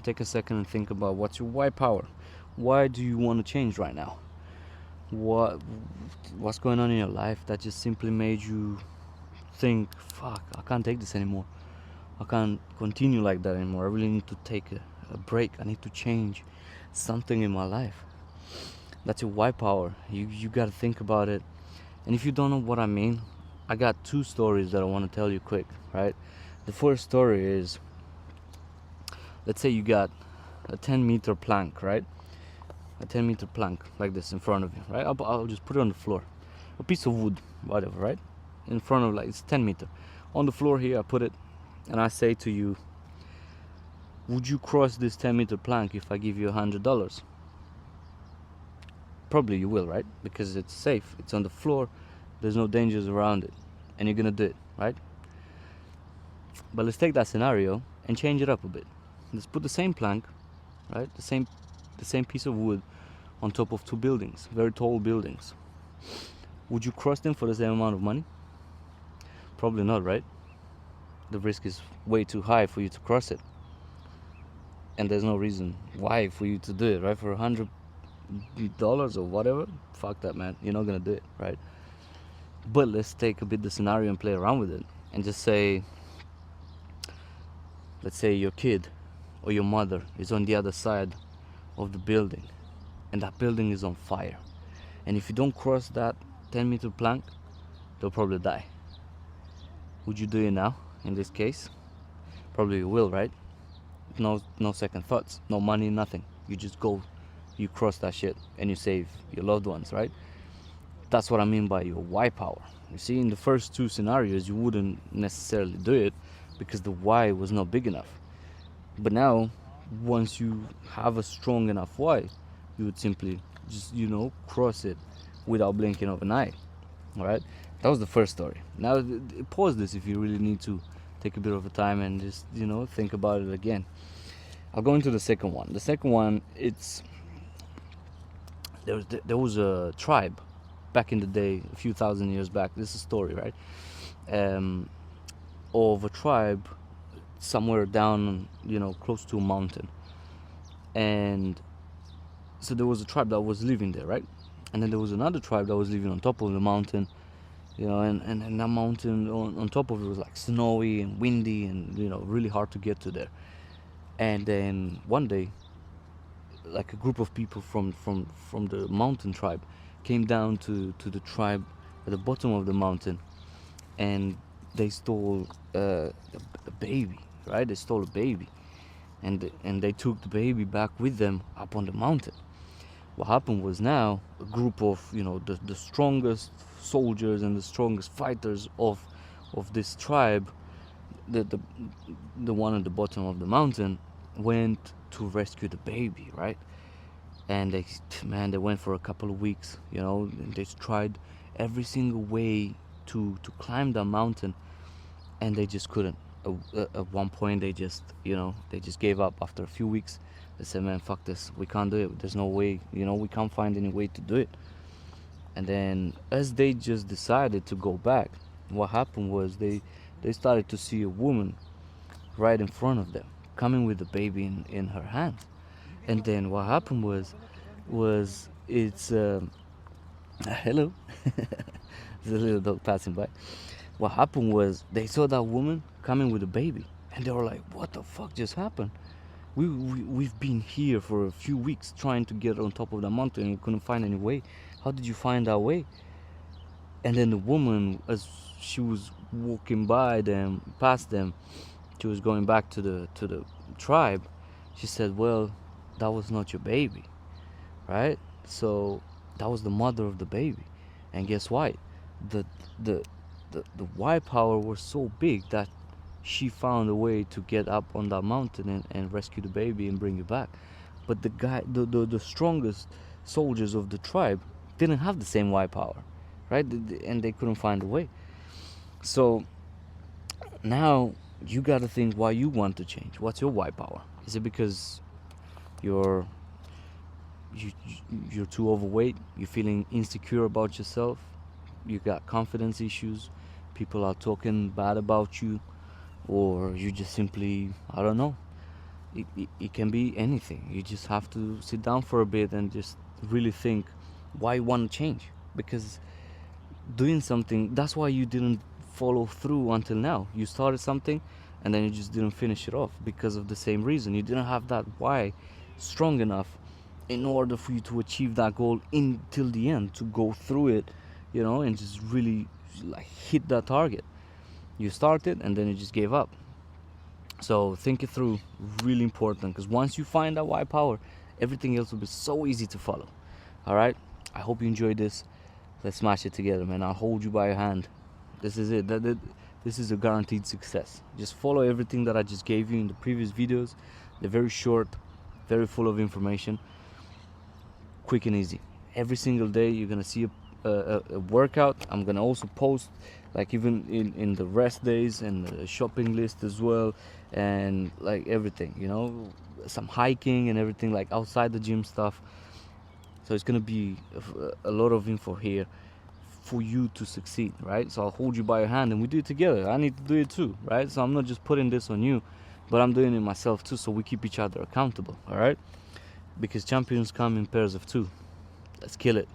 Now take a second and think about what's your why power. Why do you want to change right now? What what's going on in your life that just simply made you think, fuck, I can't take this anymore. I can't continue like that anymore. I really need to take a break. I need to change something in my life. That's your why power. You gotta think about it. And if you don't know what I mean, I got two stories that I want to tell you quick, right? The first story is, let's say you got a 10-meter plank, right? A 10-meter plank like this in front of you, right? I'll just put it on the floor. A piece of wood, whatever, right? In front of, like, it's 10 meter. On the floor here, I put it, and I say to you, would you cross this 10-meter plank if I give you $100? Probably you will, right? Because it's safe, it's on the floor, there's no dangers around it, and you're gonna do it, right? But let's take that scenario and change it up a bit. Let's put the same plank, right? The same piece of wood on top of two buildings, very tall buildings. Would you cross them for the same amount of money? Probably not, right? The risk is way too high for you to cross it, and there's no reason why for you to do it, right? For $100 or whatever, fuck that, man. You're not gonna do it, right? But let's take a bit the scenario and play around with it, and just say, let's say your kid or your mother is on the other side of the building, and that building is on fire, and if you don't cross that 10-meter plank, they'll probably die. Would you do it now? In this case, probably you will, right? No second thoughts, no money, nothing. You just go, you cross that shit, and you save your loved ones, right? That's what I mean by your why power. You see, in the first two scenarios, you wouldn't necessarily do it because the why was not big enough. But now, once you have a strong enough why, you would simply just, cross it without blinking of an eye. All right? That was the first story. Now, pause this if you really need to take a bit of a time and just, think about it again. I'll go into the second one. The second one, there was a tribe back in the day, a few thousand years back. This is a story, right? Of a tribe somewhere down, close to a mountain. And so there was a tribe that was living there, right? And then there was another tribe that was living on top of the mountain, and that mountain on top of it was like snowy and windy and, really hard to get to there. And then one day, like a group of people from the mountain tribe came down to the tribe at the bottom of the mountain, and they stole a baby, right? They stole a baby, and they took the baby back with them up on the mountain. What happened was, now a group of, the strongest soldiers and the strongest fighters of this tribe, the one at the bottom of the mountain, went to rescue the baby, right? And they went for a couple of weeks, and they tried every single way to climb that mountain, and they just couldn't. At one point, they just gave up after a few weeks. They said, man, fuck this, we can't do it, there's no way, we can't find any way to do it. And then, as they just decided to go back, what happened was they started to see a woman right in front of them, coming with the baby in her hand. And then what happened was it's hello, there's a little dog passing by. What happened was, they saw that woman coming with a baby, and they were like, what the fuck just happened? We've been here for a few weeks trying to get on top of the mountain, and we couldn't find any way. How did you find that way? And then the woman, as she was walking past them, she was going back to the tribe. She said, well, that was not your baby, right? So that was the mother of the baby. And guess what? The why power was so big that she found a way to get up on that mountain and rescue the baby and bring it back. But the strongest soldiers of the tribe didn't have the same why power, right? And they couldn't find a way. So now you got to think why you want to change. What's your why power? Is it because you're too overweight, you're feeling insecure about yourself, you got confidence issues, people are talking bad about you, or you just simply, I don't know, It can be anything. You just have to sit down for a bit and just really think why you want to change. Because doing something, that's why you didn't follow through until now. You started something and then you just didn't finish it off because of the same reason. You didn't have that why strong enough in order for you to achieve that goal until the end, to go through it, and just really like hit that target. You started and then you just gave up. So think it through, really important, because once you find that why power, everything else will be so easy to follow. All right, I hope you enjoyed this. Let's smash it together, man. I'll hold you by your hand. This is it. This is a guaranteed success. Just follow everything that I just gave you in the previous videos. They're very short, very full of information, quick and easy. Every single day you're gonna see a workout. I'm gonna also post, like, even in the rest days, and the shopping list as well, and like everything, some hiking and everything, like outside the gym stuff. So it's gonna be a lot of info here for you to succeed, right? So I'll hold you by your hand and we do it together. I need to do it too, right? So I'm not just putting this on you, but I'm doing it myself too, so we keep each other accountable. All right, because champions come in pairs of two. Let's kill it.